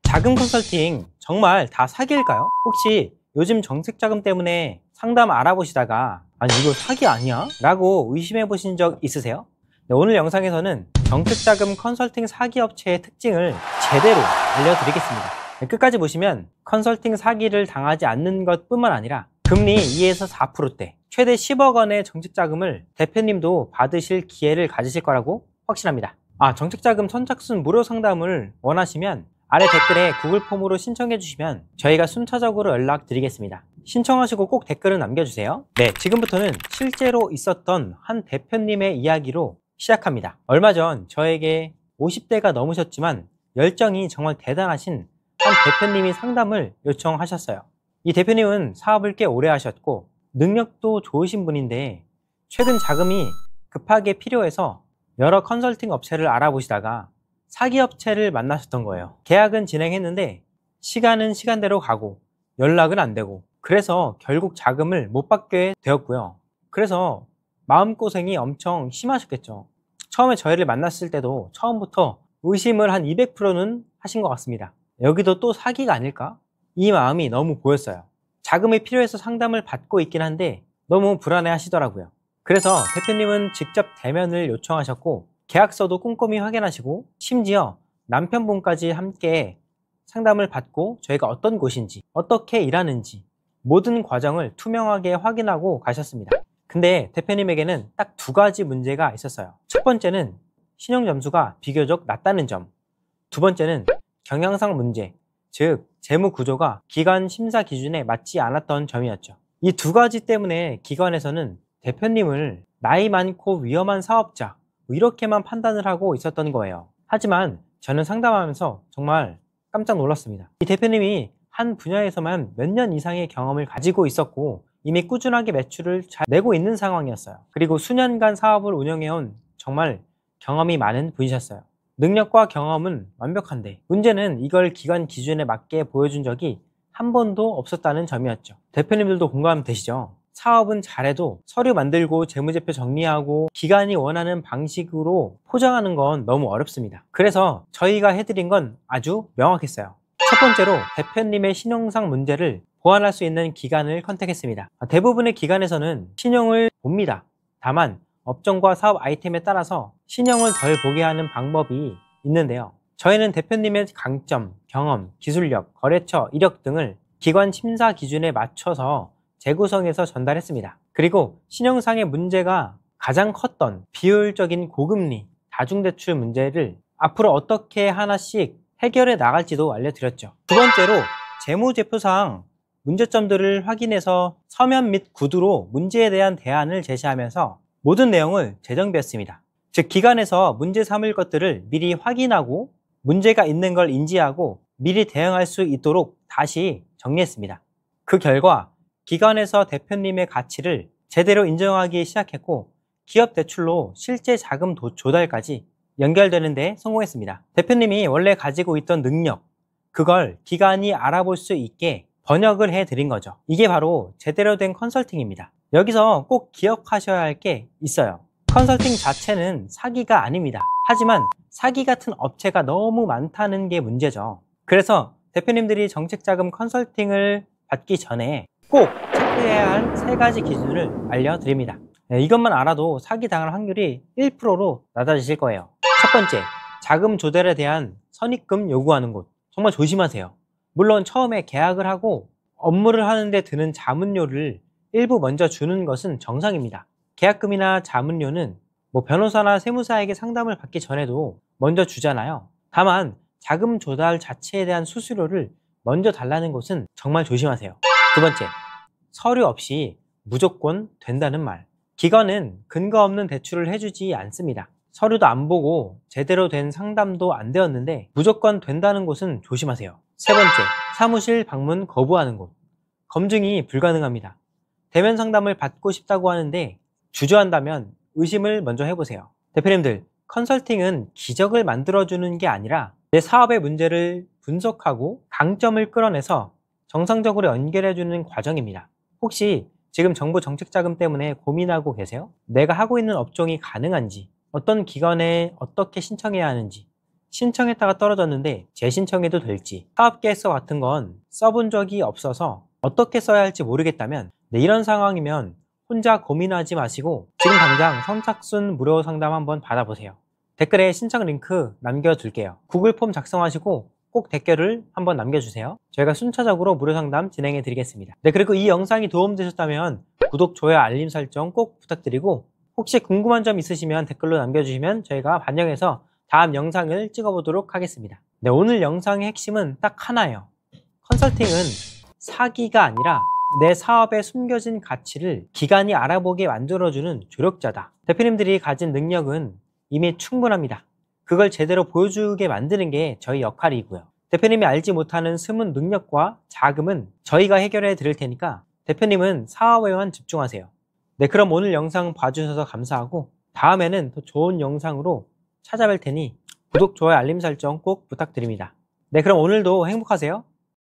자금 컨설팅 정말 다 사기일까요? 혹시 요즘 정책자금 때문에 상담 알아보시다가 아니 이거 사기 아니야? 라고 의심해 보신 적 있으세요? 네, 오늘 영상에서는 정책자금 컨설팅 사기 업체의 특징을 제대로 알려드리겠습니다. 네, 끝까지 보시면 컨설팅 사기를 당하지 않는 것 뿐만 아니라 금리 2에서 4%대 최대 10억 원의 정책자금을 대표님도 받으실 기회를 가지실 거라고 확신합니다. 정책자금 선착순 무료 상담을 원하시면 아래 댓글에 구글 폼으로 신청해 주시면 저희가 순차적으로 연락드리겠습니다. 신청하시고 꼭 댓글을 남겨주세요. 네, 지금부터는 실제로 있었던 한 대표님의 이야기로 시작합니다. 얼마 전 저에게 50대가 넘으셨지만 열정이 정말 대단하신 한 대표님이 상담을 요청하셨어요. 이 대표님은 사업을 꽤 오래 하셨고 능력도 좋으신 분인데 최근 자금이 급하게 필요해서 여러 컨설팅 업체를 알아보시다가 사기 업체를 만나셨던 거예요. 계약은 진행했는데 시간은 시간대로 가고 연락은 안 되고 그래서 결국 자금을 못 받게 되었고요. 그래서 마음고생이 엄청 심하셨겠죠. 처음에 저희를 만났을 때도 처음부터 의심을 한 200%는 하신 것 같습니다. 여기도 또 사기가 아닐까? 이 마음이 너무 보였어요. 자금이 필요해서 상담을 받고 있긴 한데 너무 불안해 하시더라고요. 그래서 대표님은 직접 대면을 요청하셨고 계약서도 꼼꼼히 확인하시고 심지어 남편분까지 함께 상담을 받고 저희가 어떤 곳인지 어떻게 일하는지 모든 과정을 투명하게 확인하고 가셨습니다. 근데 대표님에게는 딱 두 가지 문제가 있었어요. 첫 번째는 신용점수가 비교적 낮다는 점, 두 번째는 경영상 문제, 즉 재무 구조가 기관 심사 기준에 맞지 않았던 점이었죠. 이 두 가지 때문에 기관에서는 대표님을 나이 많고 위험한 사업자 이렇게만 판단을 하고 있었던 거예요. 하지만 저는 상담하면서 정말 깜짝 놀랐습니다. 이 대표님이 한 분야에서만 몇 년 이상의 경험을 가지고 있었고 이미 꾸준하게 매출을 잘 내고 있는 상황이었어요. 그리고 수년간 사업을 운영해온 정말 경험이 많은 분이셨어요. 능력과 경험은 완벽한데 문제는 이걸 기관 기준에 맞게 보여준 적이 한 번도 없었다는 점이었죠. 대표님들도 공감되시죠? 사업은 잘해도 서류 만들고 재무제표 정리하고 기관이 원하는 방식으로 포장하는 건 너무 어렵습니다. 그래서 저희가 해드린 건 아주 명확했어요. 첫 번째로 대표님의 신용상 문제를 보완할 수 있는 기관을 컨택했습니다. 대부분의 기관에서는 신용을 봅니다. 다만 업종과 사업 아이템에 따라서 신용을 덜 보게 하는 방법이 있는데요. 저희는 대표님의 강점, 경험, 기술력, 거래처, 이력 등을 기관 심사 기준에 맞춰서 재구성해서 전달했습니다. 그리고 신용상의 문제가 가장 컸던 비효율적인 고금리, 다중대출 문제를 앞으로 어떻게 하나씩 해결해 나갈지도 알려드렸죠. 두 번째로 재무제표상 문제점들을 확인해서 서면 및 구두로 문제에 대한 대안을 제시하면서 모든 내용을 재정비했습니다. 즉 기관에서 문제 삼을 것들을 미리 확인하고 문제가 있는 걸 인지하고 미리 대응할 수 있도록 다시 정리했습니다. 그 결과 기관에서 대표님의 가치를 제대로 인정하기 시작했고 기업 대출로 실제 자금 조달까지 연결되는 데 성공했습니다. 대표님이 원래 가지고 있던 능력, 그걸 기관이 알아볼 수 있게 번역을 해드린 거죠. 이게 바로 제대로 된 컨설팅입니다. 여기서 꼭 기억하셔야 할 게 있어요. 컨설팅 자체는 사기가 아닙니다. 하지만 사기 같은 업체가 너무 많다는 게 문제죠. 그래서 대표님들이 정책자금 컨설팅을 받기 전에 꼭 체크해야 할 세 가지 기준을 알려드립니다. 이것만 알아도 사기 당할 확률이 1%로 낮아지실 거예요. 첫 번째, 자금 조달에 대한 선입금 요구하는 곳. 정말 조심하세요. 물론 처음에 계약을 하고 업무를 하는데 드는 자문료를 일부 먼저 주는 것은 정상입니다. 계약금이나 자문료는 변호사나 세무사에게 상담을 받기 전에도 먼저 주잖아요. 다만 자금 조달 자체에 대한 수수료를 먼저 달라는 곳은 정말 조심하세요. 두 번째, 서류 없이 무조건 된다는 말. 기관은 근거 없는 대출을 해주지 않습니다. 서류도 안 보고 제대로 된 상담도 안 되었는데 무조건 된다는 곳은 조심하세요. 세 번째, 사무실 방문 거부하는 곳. 검증이 불가능합니다. 대면 상담을 받고 싶다고 하는데 주저한다면 의심을 먼저 해보세요. 대표님들, 컨설팅은 기적을 만들어주는 게 아니라 내 사업의 문제를 분석하고 강점을 끌어내서 정상적으로 연결해주는 과정입니다. 혹시 지금 정부 정책자금 때문에 고민하고 계세요? 내가 하고 있는 업종이 가능한지, 어떤 기관에 어떻게 신청해야 하는지, 신청했다가 떨어졌는데 재신청해도 될지, 사업계획서 같은 건 써본 적이 없어서 어떻게 써야 할지 모르겠다면, 이런 상황이면 혼자 고민하지 마시고 지금 당장 선착순 무료 상담 한번 받아보세요. 댓글에 신청 링크 남겨둘게요. 구글 폼 작성하시고 꼭 댓글을 한번 남겨주세요. 저희가 순차적으로 무료 상담 진행해 드리겠습니다. 네, 그리고 이 영상이 도움되셨다면 구독, 좋아요, 알림 설정 꼭 부탁드리고, 혹시 궁금한 점 있으시면 댓글로 남겨주시면 저희가 반영해서 다음 영상을 찍어보도록 하겠습니다. 네, 오늘 영상의 핵심은 딱 하나예요. 컨설팅은 사기가 아니라 내 사업에 숨겨진 가치를 기관이 알아보게 만들어주는 조력자다. 대표님들이 가진 능력은 이미 충분합니다. 그걸 제대로 보여주게 만드는 게 저희 역할이고요. 대표님이 알지 못하는 숨은 능력과 자금은 저희가 해결해 드릴 테니까 대표님은 사업에만 집중하세요. 네, 그럼 오늘 영상 봐주셔서 감사하고 다음에는 더 좋은 영상으로 찾아뵐 테니 구독, 좋아요, 알림 설정 꼭 부탁드립니다. 네, 그럼 오늘도 행복하세요.